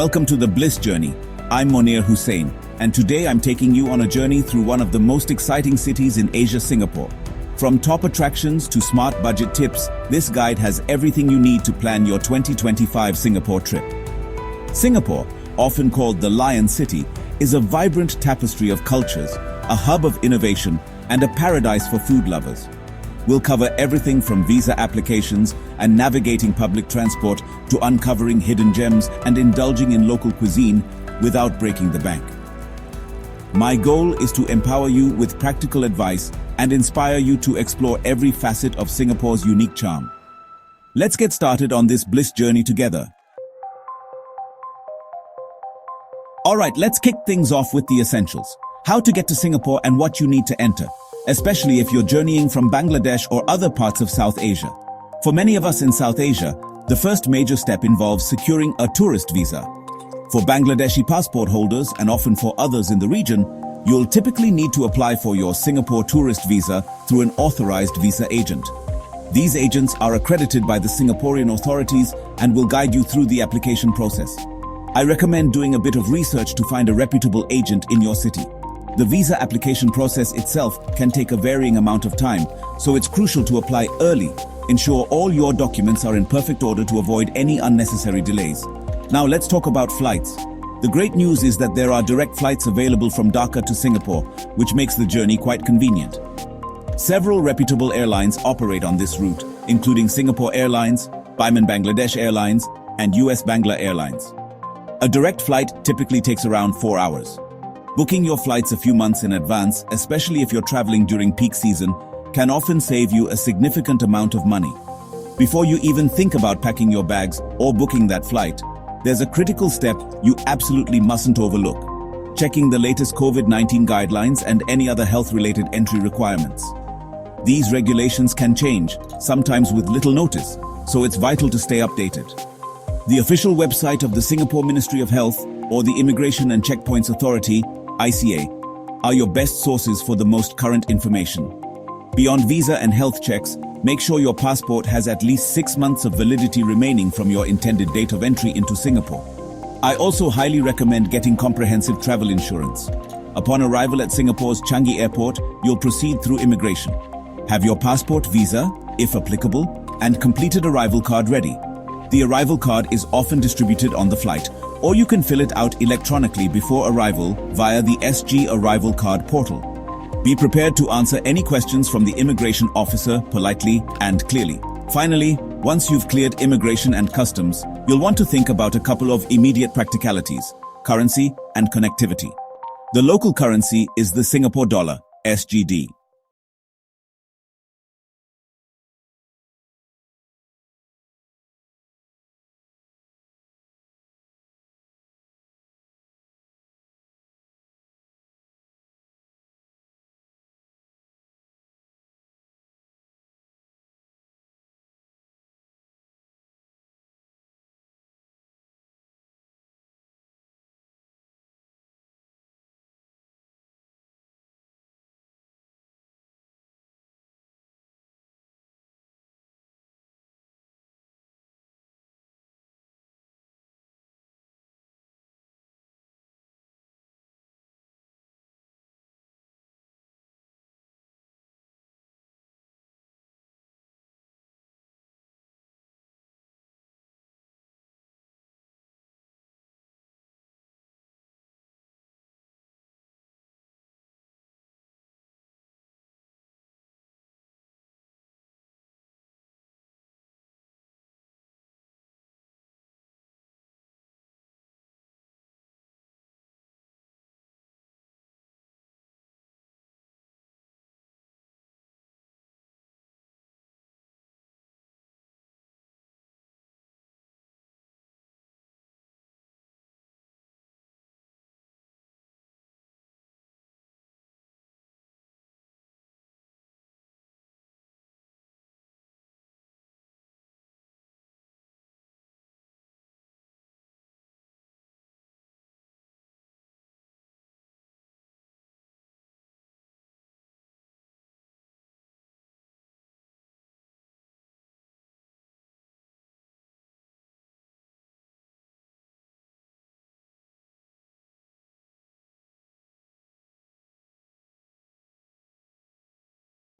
Welcome to the Bliss Journey. I'm Monir Hussain, and today I'm taking you on a journey through one of the most exciting cities in Asia, Singapore. From top attractions to smart budget tips, this guide has everything you need to plan your 2025 Singapore trip. Singapore, often called the Lion City, is a vibrant tapestry of cultures, a hub of innovation, and a paradise for food lovers. We'll cover everything from visa applications and navigating public transport to uncovering hidden gems and indulging in local cuisine without breaking the bank. My goal is to empower you with practical advice and inspire you to explore every facet of Singapore's unique charm. Let's get started on this bliss journey together. Alright, let's kick things off with the essentials. How to get to Singapore and what you need to enter, especially if you're journeying from Bangladesh or other parts of South Asia. For many of us in South Asia, the first major step involves securing a tourist visa. For Bangladeshi passport holders and often for others in the region, you'll typically need to apply for your Singapore tourist visa through an authorized visa agent. These agents are accredited by the Singaporean authorities and will guide you through the application process. I recommend doing a bit of research to find a reputable agent in your city. The visa application process itself can take a varying amount of time, so it's crucial to apply early. Ensure all your documents are in perfect order to avoid any unnecessary delays. Now let's talk about flights. The great news is that there are direct flights available from Dhaka to Singapore, which makes the journey quite convenient. Several reputable airlines operate on this route, including Singapore Airlines, Biman Bangladesh Airlines, and US Bangla Airlines. A direct flight typically takes around 4 hours. Booking your flights a few months in advance, especially if you're traveling during peak season, can often save you a significant amount of money. Before you even think about packing your bags or booking that flight, there's a critical step you absolutely mustn't overlook: checking the latest COVID-19 guidelines and any other health-related entry requirements. These regulations can change, sometimes with little notice, so it's vital to stay updated. The official website of the Singapore Ministry of Health or the Immigration and Checkpoints Authority, ICA, are your best sources for the most current information. Beyond visa and health checks, make sure your passport has at least 6 months of validity remaining from your intended date of entry into Singapore. I also highly recommend getting comprehensive travel insurance. Upon arrival at Singapore's Changi Airport, you'll proceed through immigration. Have your passport, visa, if applicable, and completed arrival card ready. The arrival card is often distributed on the flight, or you can fill it out electronically before arrival via the SG Arrival Card portal. Be prepared to answer any questions from the immigration officer politely and clearly. Finally, once you've cleared immigration and customs, you'll want to think about a couple of immediate practicalities: currency and connectivity. The local currency is the Singapore dollar, SGD.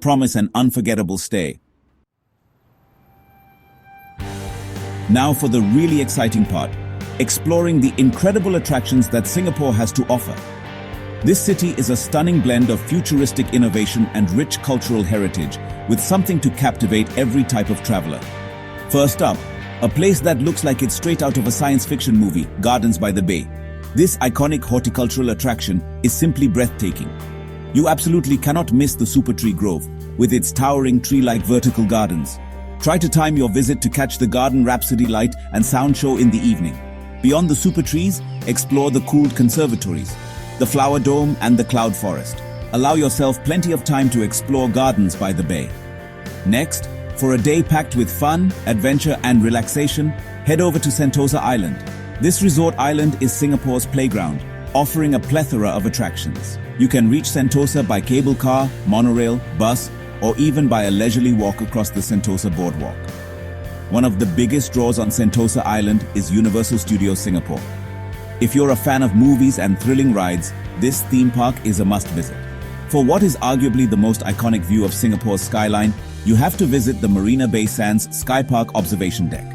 promise an unforgettable stay. Now for the really exciting part, exploring the incredible attractions that Singapore has to offer. This city is a stunning blend of futuristic innovation and rich cultural heritage, with something to captivate every type of traveler. First up, a place that looks like it's straight out of a science fiction movie, Gardens by the Bay. This iconic horticultural attraction is simply breathtaking. You absolutely cannot miss the Super Tree Grove, with its towering tree-like vertical gardens. Try to time your visit to catch the Garden Rhapsody light and sound show in the evening. Beyond the super trees, explore the cooled conservatories, the flower dome and the cloud forest. Allow yourself plenty of time to explore Gardens by the Bay. Next, for a day packed with fun, adventure and relaxation, head over to Sentosa Island. This resort island is Singapore's playground, offering a plethora of attractions. You can reach Sentosa by cable car, monorail, bus, or even by a leisurely walk across the Sentosa boardwalk. One of the biggest draws on Sentosa Island is Universal Studios Singapore. If you're a fan of movies and thrilling rides, this theme park is a must-visit. For what is arguably the most iconic view of Singapore's skyline, you have to visit the Marina Bay Sands Sky Park observation deck.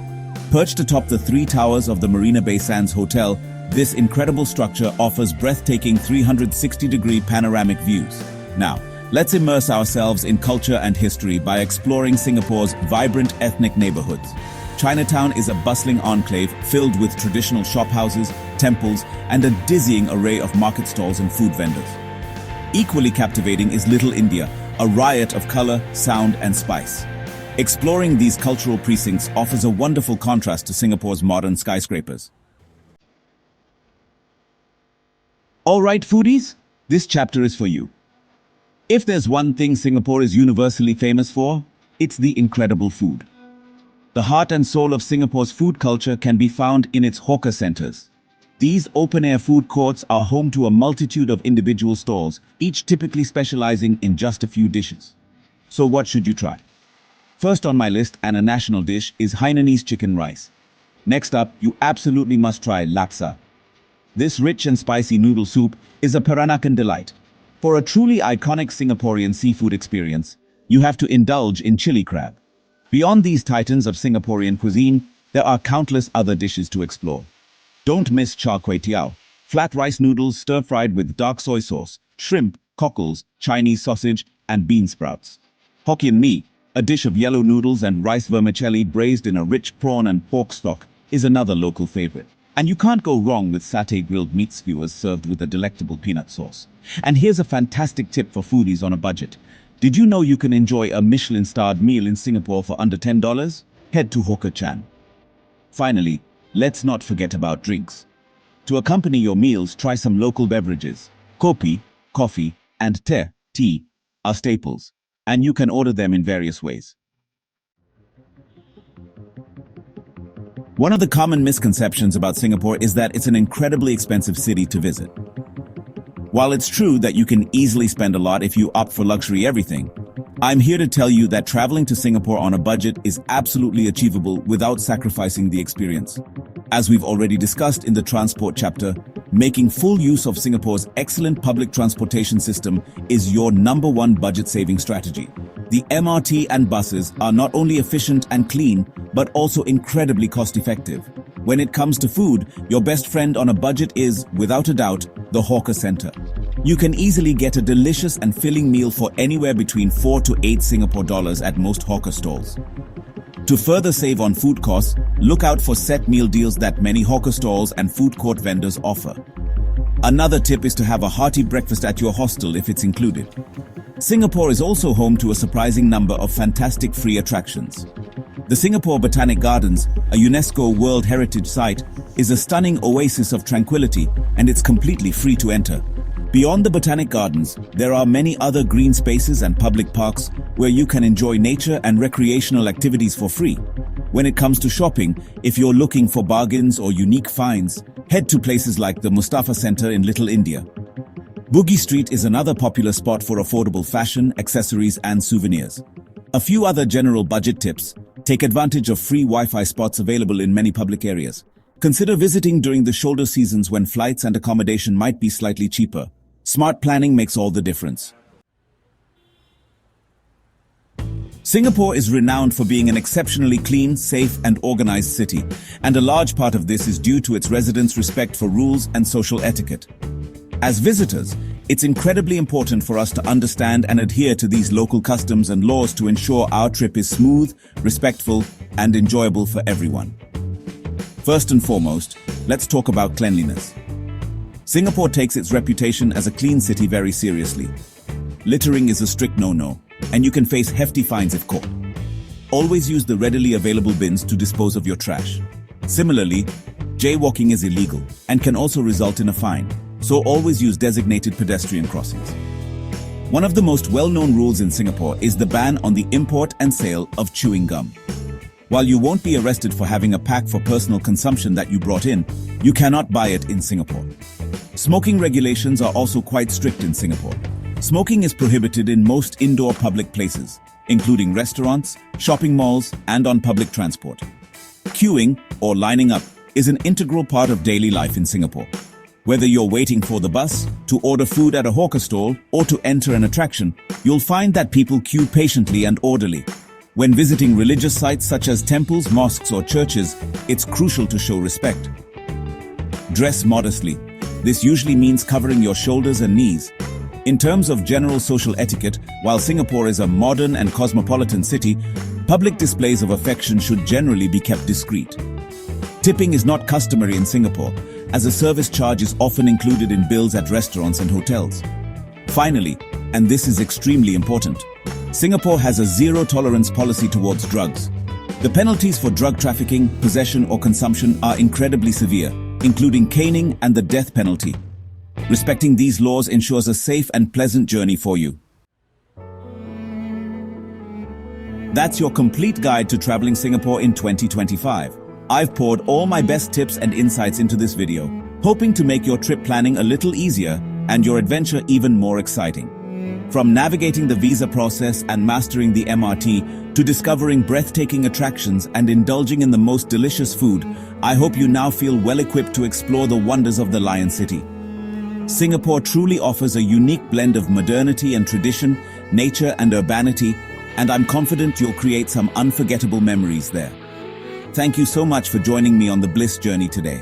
Perched atop the 3 towers of the Marina Bay Sands Hotel, this incredible structure offers breathtaking 360-degree panoramic views. Now, let's immerse ourselves in culture and history by exploring Singapore's vibrant ethnic neighborhoods. Chinatown is a bustling enclave filled with traditional shophouses, temples, and a dizzying array of market stalls and food vendors. Equally captivating is Little India, a riot of color, sound, and spice. Exploring these cultural precincts offers a wonderful contrast to Singapore's modern skyscrapers. All right, foodies, this chapter is for you. If there's one thing Singapore is universally famous for, it's the incredible food. The heart and soul of Singapore's food culture can be found in its hawker centers. These open-air food courts are home to a multitude of individual stalls, each typically specializing in just a few dishes. So what should you try? First on my list, and a national dish, is Hainanese chicken rice. Next up, you absolutely must try laksa. This rich and spicy noodle soup is a Peranakan delight. For a truly iconic Singaporean seafood experience, you have to indulge in chili crab. Beyond these titans of Singaporean cuisine, there are countless other dishes to explore. Don't miss char kway teow, flat rice noodles stir-fried with dark soy sauce, shrimp, cockles, Chinese sausage, and bean sprouts. Hokkien mee, a dish of yellow noodles and rice vermicelli braised in a rich prawn and pork stock, is another local favorite. And you can't go wrong with satay grilled meat skewers served with a delectable peanut sauce. And here's a fantastic tip for foodies on a budget. Did you know you can enjoy a Michelin-starred meal in Singapore for under $10? Head to Hawker Chan. Finally, let's not forget about drinks. To accompany your meals, try some local beverages. Kopi, coffee, and teh, tea, are staples, and you can order them in various ways. One of the common misconceptions about Singapore is that it's an incredibly expensive city to visit. While it's true that you can easily spend a lot if you opt for luxury everything, I'm here to tell you that traveling to Singapore on a budget is absolutely achievable without sacrificing the experience. As we've already discussed in the transport chapter, making full use of Singapore's excellent public transportation system is your #1 budget-saving strategy. The MRT and buses are not only efficient and clean, but also incredibly cost-effective. When it comes to food, your best friend on a budget is, without a doubt, the hawker center. You can easily get a delicious and filling meal for anywhere between 4 to 8 Singapore dollars at most hawker stalls. To further save on food costs, look out for set meal deals that many hawker stalls and food court vendors offer. Another tip is to have a hearty breakfast at your hostel if it's included. Singapore is also home to a surprising number of fantastic free attractions. The Singapore Botanic Gardens, a UNESCO World Heritage Site, is a stunning oasis of tranquility, and it's completely free to enter. Beyond the Botanic Gardens, there are many other green spaces and public parks where you can enjoy nature and recreational activities for free. When it comes to shopping, if you're looking for bargains or unique finds, head to places like the Mustafa Centre in Little India. Bugis Street is another popular spot for affordable fashion, accessories, and souvenirs. A few other general budget tips. Take advantage of free Wi-Fi spots available in many public areas. Consider visiting during the shoulder seasons when flights and accommodation might be slightly cheaper. Smart planning makes all the difference. Singapore is renowned for being an exceptionally clean, safe, and organized city, and a large part of this is due to its residents' respect for rules and social etiquette. As visitors, it's incredibly important for us to understand and adhere to these local customs and laws to ensure our trip is smooth, respectful, and enjoyable for everyone. First and foremost, let's talk about cleanliness. Singapore takes its reputation as a clean city very seriously. Littering is a strict no-no, and you can face hefty fines if caught. Always use the readily available bins to dispose of your trash. Similarly, jaywalking is illegal and can also result in a fine, so always use designated pedestrian crossings. One of the most well-known rules in Singapore is the ban on the import and sale of chewing gum. While you won't be arrested for having a pack for personal consumption that you brought in, you cannot buy it in Singapore. Smoking regulations are also quite strict in Singapore. Smoking is prohibited in most indoor public places, including restaurants, shopping malls, and on public transport. Queuing, or lining up, is an integral part of daily life in Singapore. Whether you're waiting for the bus, to order food at a hawker stall, or to enter an attraction, you'll find that people queue patiently and orderly. When visiting religious sites such as temples, mosques, or churches, it's crucial to show respect. Dress modestly. This usually means covering your shoulders and knees. In terms of general social etiquette, while Singapore is a modern and cosmopolitan city, public displays of affection should generally be kept discreet. Tipping is not customary in Singapore, as a service charge is often included in bills at restaurants and hotels. Finally, and this is extremely important, Singapore has a zero-tolerance policy towards drugs. The penalties for drug trafficking, possession, or consumption are incredibly severe, including caning and the death penalty. Respecting these laws ensures a safe and pleasant journey for you. That's your complete guide to traveling Singapore in 2025. I've poured all my best tips and insights into this video, hoping to make your trip planning a little easier and your adventure even more exciting. From navigating the visa process and mastering the MRT to discovering breathtaking attractions and indulging in the most delicious food, I hope you now feel well equipped to explore the wonders of the Lion City. Singapore truly offers a unique blend of modernity and tradition, nature and urbanity, and I'm confident you'll create some unforgettable memories there. Thank you so much for joining me on the Bliss Journey today.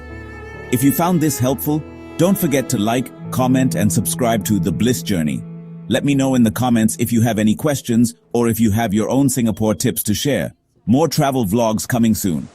If you found this helpful, don't forget to like, comment, and subscribe to the Bliss Journey. Let me know in the comments if you have any questions or if you have your own Singapore tips to share. More travel vlogs coming soon.